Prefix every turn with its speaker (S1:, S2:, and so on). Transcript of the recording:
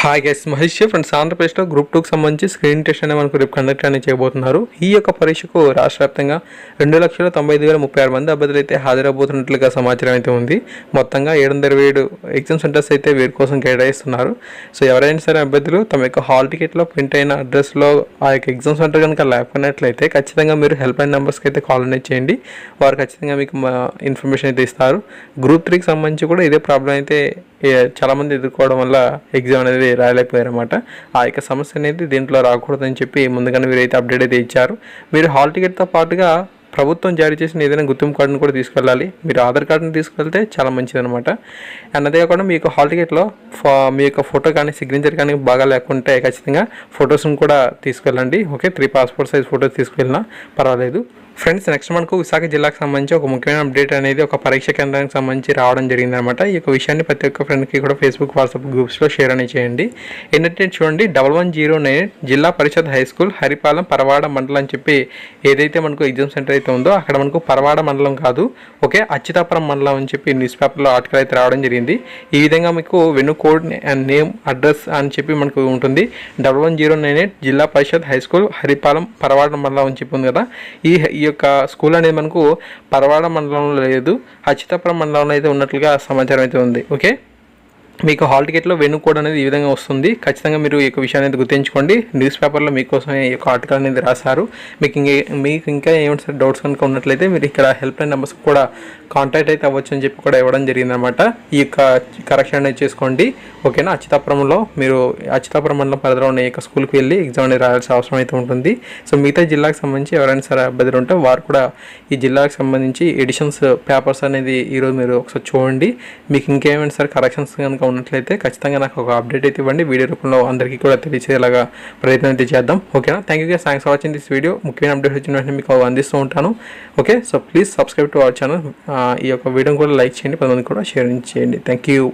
S1: Hi guys, Mahesh friends. ఆంధ్రప్రదేశ్లో group 2కి సంబంధించి స్క్రీన్ టెస్ట్ అనేది మనకు రేపు కండక్ట్ అనేది చేయబోతున్నారు. ఈ యొక్క పరీక్షకు రాష్ట్ర వ్యాప్తంగా 2,95,036 మంది అభ్యర్థులు అయితే హాజరబోతున్నట్లుగా సమాచారం అయితే ఉంది. మొత్తంగా 727 ఎగ్జామ్ సెంటర్స్ అయితే వీరి కోసం కేటాయిస్తున్నారు. సో ఎవరైనా సరే అభ్యర్థులు తమ యొక్క హాల్ టికెట్లో ప్రింట్ అయిన అడ్రస్లో ఆ యొక్క ఎగ్జామ్ సెంటర్ కనుక లేకపోయినట్లయితే ఖచ్చితంగా మీరు హెల్ప్ లైన్ నెంబర్స్కి అయితే కాల్ అనేది చేయండి. వారు ఖచ్చితంగా మీకు ఇన్ఫర్మేషన్ అయితే ఇస్తారు. గ్రూప్ 3కి సంబంధించి కూడా ఇదే ప్రాబ్లం అయితే చాలామంది ఎదుర్కోవడం వల్ల ఎగ్జామ్ అనేది రాయలేకపోయారు అన్నమాట. ఆ యొక్క సమస్య అనేది దీంట్లో రాకూడదని చెప్పి ముందుగానే వీరైతే అప్డేట్ అయితే ఇచ్చారు. మీరు హాల్ టికెట్తో పాటుగా ప్రభుత్వం జారీ చేసిన ఏదైనా గుర్తింపు కార్డును కూడా తీసుకెళ్ళాలి. మీరు ఆధార్ కార్డుని తీసుకెళ్తే చాలా మంచిదన్నమాట. అండ్ అదే కాకుండా మీ యొక్క హాల్ టికెట్లో మీ యొక్క ఫోటో కానీ సిగ్నేచర్ కానీ బాగా లేకుంటే ఖచ్చితంగా ఫొటోస్ని కూడా తీసుకెళ్ళండి. ఓకే, 3 పాస్పోర్ట్ సైజ్ ఫొటోస్ తీసుకెళ్ళినా పర్వాలేదు. ఫ్రెండ్స్, నెక్స్ట్ మనకు విశాఖ జిల్లాకు సంబంధించి ఒక ముఖ్యమైన అప్డేట్ అనేది ఒక పరీక్ష కేంద్రానికి సంబంధించి రావడం జరిగిందనమాట. ఈ యొక్క విషయాన్ని ప్రతి ఒక్క ఫ్రెండ్కి కూడా ఫేస్బుక్, వాట్సాప్ గ్రూప్స్లో షేర్ అనేది చేయండి. ఏంటంటే చూడండి, 1109 జిల్లా పరిషత్ హై స్కూల్ హరిపాలెం పరవాడ మండలం అని చెప్పి ఏదైతే మనకు ఎగ్జామ్ సెంటర్ అయితే ఉందో అక్కడ మనకు పరవాడ మండలం కాదు, ఓకే, అచ్యుతాపురం మండలం అని చెప్పి న్యూస్ పేపర్లో ఆర్టికల్ అయితే రావడం జరిగింది. ఈ విధంగా మీకు వెను కోడ్ అండ్ నేమ్ అడ్రస్ అని చెప్పి మనకు ఉంటుంది. 1109 జిల్లా పరిషత్ హై స్కూల్ హరిపాలెం పరవాడ మండలం అని చెప్పి ఉంది కదా. ఈ యొక్క స్కూల్ అనేది మనకు పరవాడ మండలంలో లేదు, అచ్యుతాపురం మండలంలో అయితే ఉన్నట్లుగా సమాచారం అయితే ఉంది. ఓకే, మీకు హాల్ టికెట్లో వెను కోడ్ అనేది ఈ విధంగా వస్తుంది. ఖచ్చితంగా మీరు ఈ యొక్క విషయాన్ని అనేది గుర్తుంచుకోండి. న్యూస్ పేపర్లో మీకోసమే ఈ యొక్క ఆర్టికల్ అనేది రాశారు. మీకు ఇంకా ఏమైనా సరే డౌట్స్ కనుక ఉన్నట్లయితే మీరు ఇక్కడ హెల్ప్ లైన్ నెంబర్స్ కూడా కాంటాక్ట్ అయితే అవ్వచ్చు అని చెప్పి కూడా ఇవ్వడం జరిగిందనమాట. ఈ యొక్క కరెక్షన్ అనేది చేసుకోండి. ఓకేనా, అచ్యుతాపురంలో మీరు అచ్యుతాపురం మండలం పరిధిలో ఉన్న ఈ యొక్క స్కూల్కి వెళ్ళి ఎగ్జామ్ అనేది రాయాల్సిన అవసరం అయితే ఉంటుంది. సో మిగతా జిల్లాకు సంబంధించి ఎవరైనా సరే అభ్యర్థులు ఉంటే వారు కూడా ఈ జిల్లాకు సంబంధించి ఎడిషన్స్ పేపర్స్ అనేది ఈరోజు మీరు ఒకసారి చూడండి. మీకు ఇంకేమైనా సరే కరెక్షన్స్ కనుక ఉన్నట్లయితే ఖచ్చితంగా నాకు ఒక అప్డేట్ అయితే ఇవ్వండి. వీడియో రూపంలో అందరికీ కూడా తెలియచేలాగా ప్రయత్నం అయితే చేద్దాం. ఓకేనా, thank you guys, thanks for watching this video. ముఖ్యమైన అప్డేట్ వచ్చిన వెంటనే మీకు అందిస్తూ ఉంటాను. Okay, so please subscribe to our channel. ఈ యొక్క వీడియోని కూడా లైక్ చేయండి, 10 మందికి కూడా షేర్ చేయండి. Thank you.